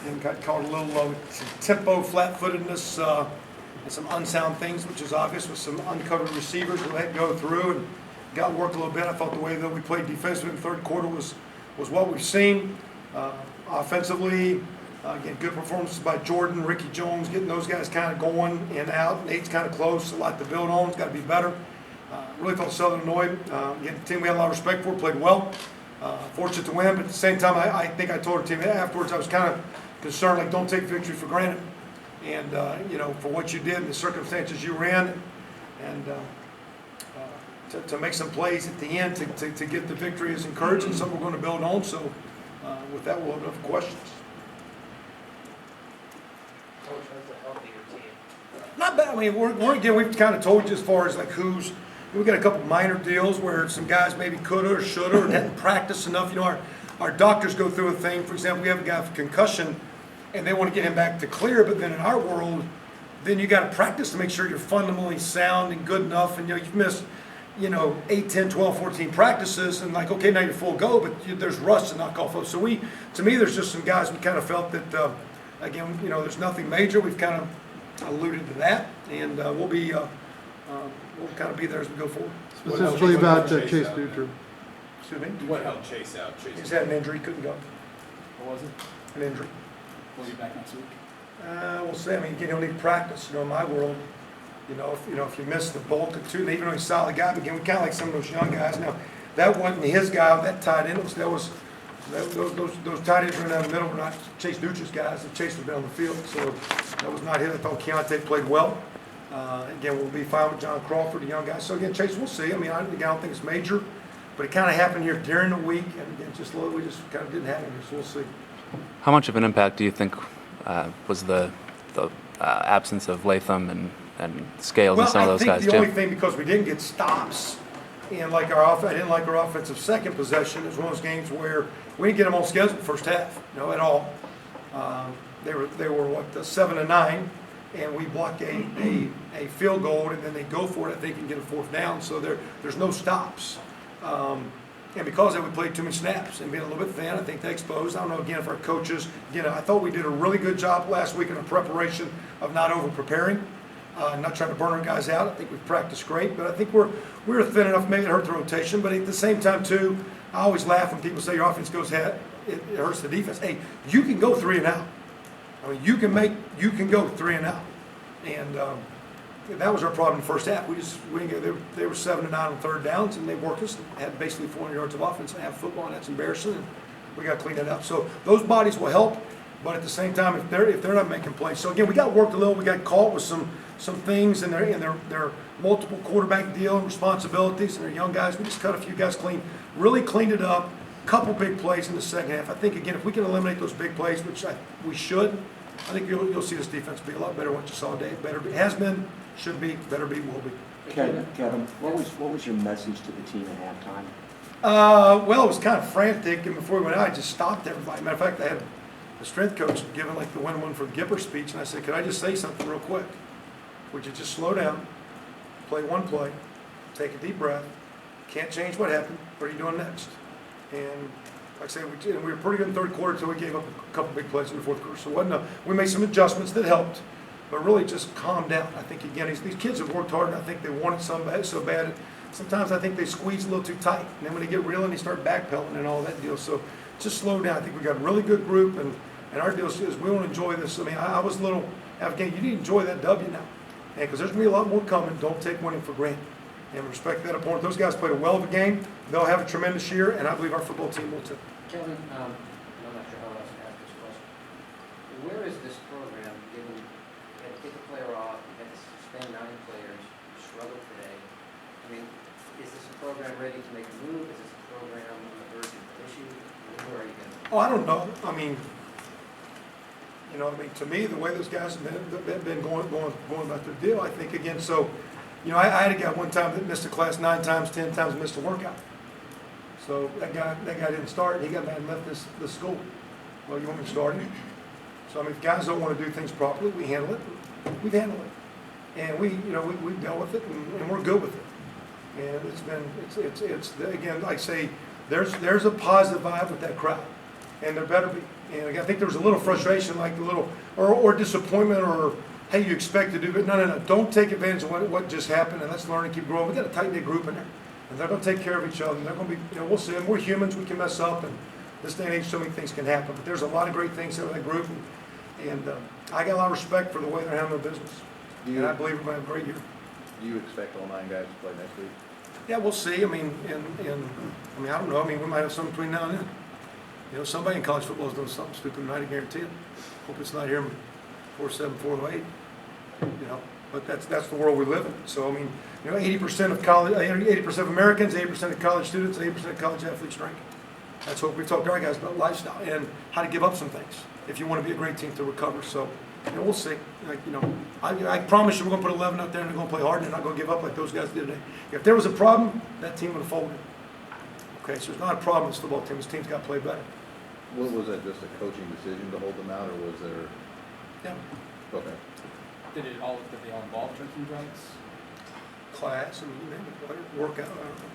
and got caught a little low. Some tempo, flat-footedness, and some unsound things, which is obvious with some uncovered receivers. We let go through and got worked a little bit. I thought the way that we played defensively in the third quarter was what we've seen. Offensively, again, good performances by Jordan, Ricky Jones, getting those guys kind of going and out. Nate's kind of close, a lot to build on. It's got to be better. Really thought Southern Illinois, again, the team we had a lot of respect for, played well. Fortunate to win, but at the same time, I think I told the team afterwards I was kind of concerned, like, don't take victory for granted. And, for what you did and the circumstances you were in, and to make some plays at the end to get the victory is encouraging, something we're going to build on. So with that, we'll open up for questions. Coach, how's the health of your team? Not bad. I mean, we've kind of told you as far as like we got a couple minor deals where some guys maybe coulda or shoulda or hadn't practiced enough. Our doctors go through a thing. For example, we have a guy with concussion, and they want to get him back to clear. But then in our world, then you got to practice to make sure you're fundamentally sound and good enough. And you've missed 8, 10, 12, 14 practices, and like, okay, now you're full go, but there's rust to knock off of. So to me, there's just some guys we kind of felt that, again, there's nothing major. We've kind of alluded to that, and we'll kind of be there as we go forward. Specifically about Chase Dutra. Excuse me? What helped Chase out? He's had an injury, couldn't go. What was it? An injury. Will he be back next week? We'll see. I mean, again, he'll need practice. In my world, if you miss the bulk of two, even though he's a solid guy, but again, we kind of like some of those young guys. Now, that wasn't his guy, that tight end. Those tight ends were down the middle were not Chase Dutra's guys. Chase was down the field, so that was not his. I thought Keontae played well. Again, we'll be fine with John Crawford, the young guy. So again, Chase, we'll see. I mean, I don't think it's major, but it kind of happened here during the week, and again, we just kind of didn't have it here, so we'll see. How much of an impact do you think was the absence of Latham and Scales and some of those guys? Well, I think the only thing, because we didn't get stops, and I didn't like our offensive second possession. It was one of those games where we didn't get them on schedule the first half, at all. They were 7-9. And we block a field goal, and then they go for it, I think, and get a fourth down. So there's no stops. And because we played too many snaps and being a little bit thin, I think they exposed. I don't know, again, if our coaches, I thought we did a really good job last week in the preparation of not over-preparing, not trying to burn our guys out. I think we've practiced great, but I think we were thin enough. Maybe it hurt the rotation, but at the same time, too, I always laugh when people say your offense goes ahead. It hurts the defense. Hey, you can go 3 and out. I mean, you can go 3 and out, and that was our problem in the first half. They were 7-9 on third downs, and they worked us. Had basically 400 yards of offense and have football, and that's embarrassing. And we got to clean it up. So those bodies will help, but at the same time, if they're not making plays, so again, we got worked a little. We got caught with some things in their multiple quarterback deal and responsibilities, and their young guys. We just cut a few guys clean, really cleaned it up. Couple big plays in the second half. I think, again, if we can eliminate those big plays, which we should, I think you'll see this defense be a lot better. What you saw today, better be, has been, should be, better be, will be. Kevin, what was your message to the team at halftime? Well, it was kind of frantic, and before we went out, I just stopped everybody. Matter of fact, I had the strength coach giving like the one for the Gipper speech, and I said, "Could I just say something real quick? Would you just slow down, play one play, take a deep breath? Can't change what happened. What are you doing next?" And like I say, we were pretty good in the third quarter until we gave up a couple big plays in the fourth quarter. So we made some adjustments that helped, but really just calm down. I think, again, these kids have worked hard, and I think they want it so bad. Sometimes I think they squeeze a little too tight, and then when they get real and they start backpedaling and all that deal. So just slow down. I think we got a really good group, and our deal is we want to enjoy this. I mean, I was a little, again, you need to enjoy that W now, because there's going to be a lot more coming. Don't take winning for granted. And respect that opponent. Those guys played a well of a game. They'll have a tremendous year, and I believe our football team will too. Kevin, I'm not sure how else to ask this question. Where is this program, given you had to take a player off, you had to suspend 9 players, you struggled today? I mean, is this a program ready to make a move? Is this a program on the verge of issue? Where are you going? Oh, I don't know. I mean, to me, the way those guys have been going about their deal, I think, again, so, I had a guy one time that missed a class 9 times, 10 times, missed a workout. So that guy didn't start, and he got mad and left this school. Well, you want me to start him? So, I mean, if guys don't want to do things properly, we handle it. We've handled it. And we've dealt with it, and we're good with it. And it's again, like I say, there's a positive vibe with that crowd. and there better be. And I think there was a little frustration, like a little, or disappointment, or, hey, you expect to do, but no, don't take advantage of what just happened, and let's learn and keep growing. We got a tight-knit group in there, and they're gonna take care of each other, and they're gonna be, we'll see, and we're humans, we can mess up, and this day and age, so many things can happen, but there's a lot of great things in that group, and I got a lot of respect for the way they're handling their business, and I believe we're gonna have a great year. Do you expect all 9 guys to play next week? Yeah, we'll see. I mean, I don't know. I mean, we might have something between now and then. Somebody in college football is doing something stupid tonight, I guarantee it. Hope it's not here 4-7, 4-8. But that's the world we live in. So, I mean, 80% of college, 80% of Americans, 80% of college students, 80% of college athletes drink. That's what we talked to our guys about, lifestyle and how to give up some things if you want to be a great team to recover. So, we'll see. I promise you we're going to put 11 out there and they're going to play hard and they're not going to give up like those guys did today. If there was a problem, that team would have folded. Okay, so it's not a problem with this football team. This team's got to play better. Was that just a coaching decision to hold them out, or was there? Yeah. Okay. Did they all involve drinking drugs? Class and whatever, workout, I don't know.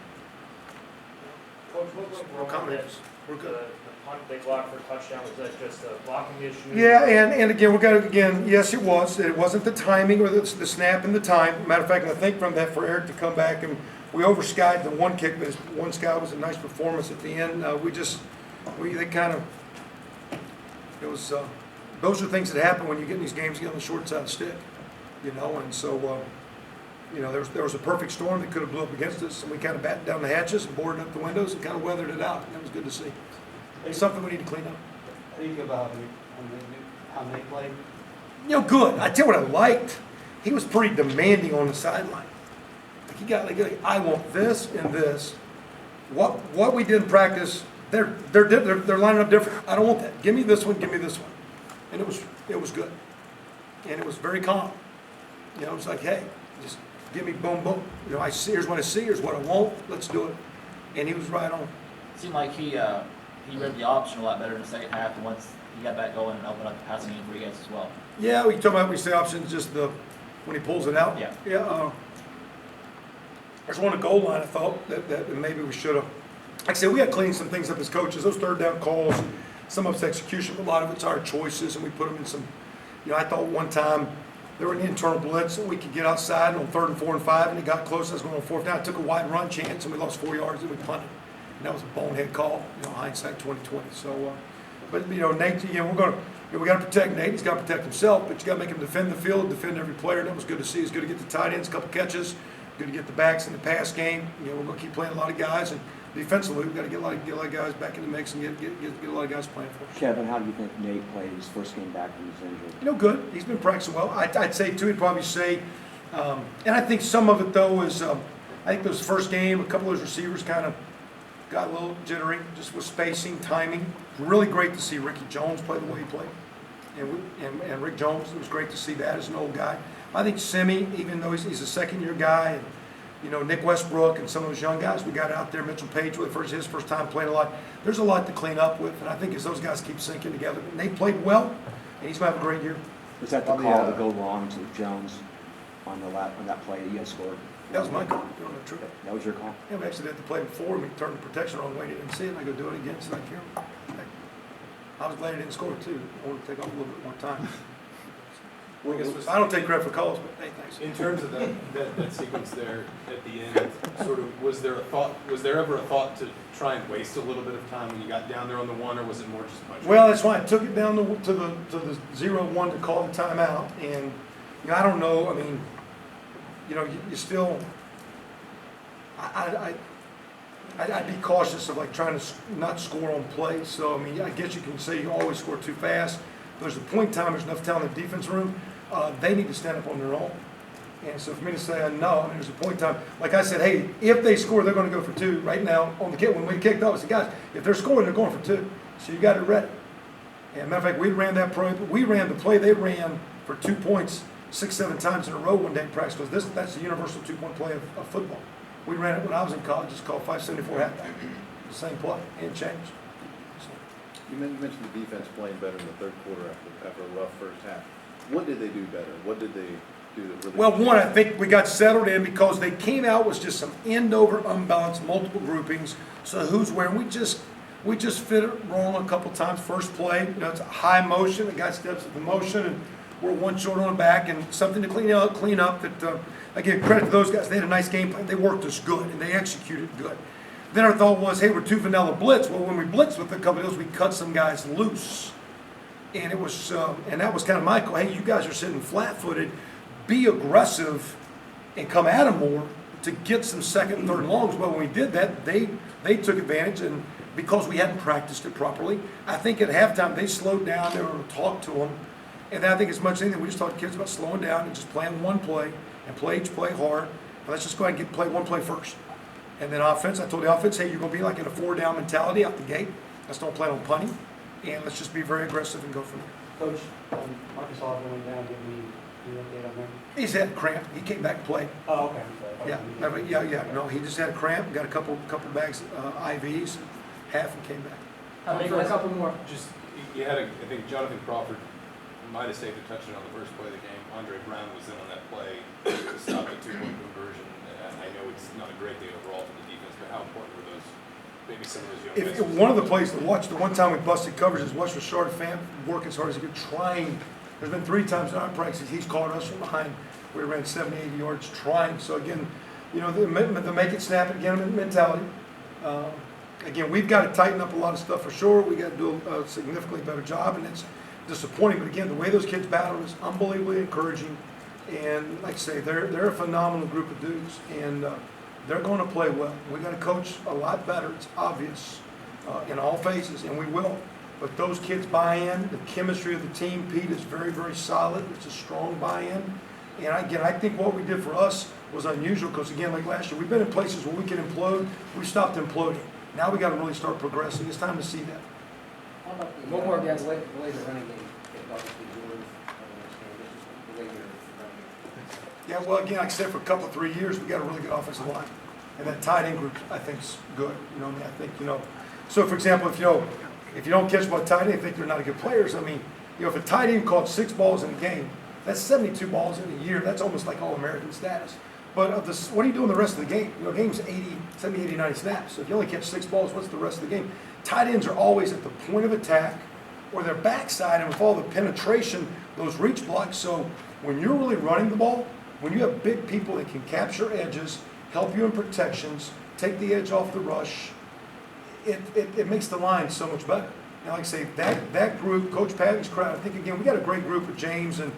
Coach, what went No wrong comment. with We're the good. punt they blocked for touchdown? Was that just a blocking issue? Yeah, and again, yes, it was. It wasn't the timing or the snap and the time. Matter of fact, I think from that for Eric to come back, and we overskied the one kick, but his one sky was a nice performance at the end. Those are things that happen when you get in these games, you get on the short side of the stick, and so, there was a perfect storm that could have blew up against us, and we kind of battened down the hatches and boarded up the windows and kind of weathered it out, and that was good to see. It's something we need to clean up. Think about how they played. Good. I tell you what I liked. He was pretty demanding on the sideline. Like he got like I want this and this. What we did in practice, they're lining up different. I don't want that. Give me this one. Give me this one. And it was good. And it was very calm. It was like, hey, just give me boom boom. I see. Here's what I see. Here's what I want. Let's do it. And he was right on. It seemed like he read the option a lot better in the second half, and once he got back going and opened up the passing game for you guys as well. Yeah, we talk about we say options just when he pulls it out. Yeah. Yeah. There's one at goal line. I thought that maybe we should have. Like I said, we got to clean some things up as coaches. Those third down calls, some of it's execution, but a lot of it's our choices, and we put them in some. I thought one time there were an internal blitz, and we could get outside on 3rd and 4 and 5, and it got close. I was going on 4th down. I took a wide run chance, and we lost 4 yards, and we punted. And that was a bonehead call. Hindsight 2020. So, but Nate, we're going to. We got to protect Nate. He's got to protect himself, but you got to make him defend the field, defend every player. That was good to see. It's good to get the tight ends, a couple catches. Good to get the backs in the pass game. We're going to keep playing a lot of guys, and defensively, we've got to get a lot of guys back in the mix and get a lot of guys playing for us. Kevin, how do you think Nate played his first game back from his injury? Good. He's been practicing well. I'd say, too, he'd probably say, and I think some of it, though, is I think those first game, a couple of those receivers kind of got a little jittery, just with spacing, timing. Really great to see Ricky Jones play the way he played. And Rick Jones, it was great to see that as an old guy. I think Simi, even though he's a second-year guy, and Nick Westbrook and some of those young guys we got out there, Mitchell Page with his first time playing a lot. There's a lot to clean up with, and I think as those guys keep sinking together, and they played well, and he's going to have a great year. Was that the call to go wrong to Jones on that play that you guys scored? That was my call. True. That was your call? Yeah, we actually did the play before, and we turned the protection the wrong way, didn't see it, and I go do it again, so I can't. I was glad he didn't score too. I wanted to take off a little bit more time. I don't take credit for calls, but hey, thanks. In terms of that sequence there at the end, sort of, was there ever a thought to try and waste a little bit of time when you got down there on the one, or was it more just much? Well, that's why I took it down to the 0-1 to call the timeout, and I don't know. I mean, you still. I'd be cautious of trying to not score on play. So I mean, I guess you can say you always score too fast. There's a point in time. There's enough talent in the defense room. They need to stand up on their own. And so for me to say no, there's a point in time. Like I said, hey, if they score, they're going to go for 2 right now on the kick. When we kicked off, I said, guys, if they're scoring, they're going for 2. So you got it ready. And matter of fact, we ran that play. We ran the play they ran for 2 points 6-7 times in a row one day in practice, because that's the universal 2-point play of football. We ran it when I was in college. It's called 574 halfback. The same play, and changed. So. You mentioned the defense playing better in the third quarter after a rough first half. What did they do better? What did they do that really? Well, one, I think we got settled in because they came out with just some end-over unbalanced multiple groupings. So who's where? We just fit it wrong a couple times. First play, you know, it's a high motion, the guy steps at the motion, and we're one short on the back, and something to clean up that, again, credit to those guys. They had a nice game plan. They worked us good, and they executed good. Then our thought was, hey, we're too vanilla blitz. Well, when we blitzed with a couple of those, we cut some guys loose. And it was, and that was kind of my call. Hey, you guys are sitting flat-footed. Be aggressive and come at them more to get some second and third longs. Well, when we did that, they took advantage, and because we hadn't practiced it properly, I think at halftime they slowed down. They were able to talk to them. And I think as much as anything, we just taught kids about slowing down and just playing one play and play each play hard. And let's just go ahead and play one play first. And then offense, I told the offense, hey, you're going to be like in a 4-down mentality out the gate. Let's don't plan on punting. And let's just be very aggressive and go from there. Coach, Marcus Oliver went down, give me an update on that. He's had cramp. He came back and played. Oh, okay. I'm sorry. Yeah. No, he just had a cramp. Got a couple bags IVs. Half and came back. A couple more. Just, you had, I think Jonathan Crawford might have saved a touchdown on the first play of the game. Andre Brown was in on that play to stop the 2-point conversion. I know it's not a great day overall for the defense, but how important were those, maybe some of those young guys? One of the plays to watch, the one time we busted coverage is watch Rashard Fant work as hard as he could, trying. There's been 3 times in our practices he's caught us from behind. We ran 70, 80 yards trying. So again, you know, the make it, snap it, again mentality. Again, we've got to tighten up a lot of stuff for sure. We got to do a significantly better job, and it's disappointing. But again, the way those kids battled is unbelievably encouraging. And like I say, they're a phenomenal group of dudes, and they're going to play well. We got to coach a lot better. It's obvious in all phases, and we will. But those kids buy in. The chemistry of the team, Pete, is very, very solid. It's a strong buy-in. And again, I think what we did for us was unusual because, again, like last year, we've been in places where we can implode. We stopped imploding. Now we got to really start progressing. It's time to see that. How about one more again, the way the running game, obviously, yours, the way you're running. Yeah, well, again, like I said, for a couple, 3 years, we got a really good offensive line. And that tight end group, I think, is good. You know, I mean, I think, you know, so for example, if you don't catch by tight end, you think they're not good players. I mean, you know, if a tight end caught 6 balls in a game, that's 72 balls in a year. That's almost like All-American status. But of this, what are you doing the rest of the game? You know, game's 70, 80, 90 snaps. So if you only catch 6 balls, what's the rest of the game? Tight ends are always at the point of attack or their backside, and with all the penetration, those reach blocks. So when you're really running the ball, when you have big people that can capture edges, help you in protections, take the edge off the rush, it makes the line so much better. And like I say, that group, Coach Patton's crowd, I think, again, we got a great group with James and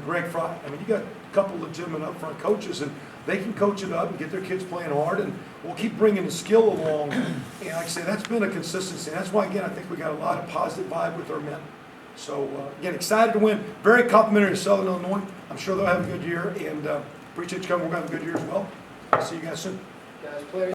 Greg Fry. I mean, you got a couple legitimate upfront coaches, and they can coach it up and get their kids playing hard, and we'll keep bringing the skill along. And like I say, that's been a consistency. And that's why, again, I think we got a lot of positive vibe with our men. So, again, excited to win. Very complimentary to Southern Illinois. I'm sure they'll have a good year, and appreciate you coming. We're going to have a good year as well. See you guys soon. Guys, players.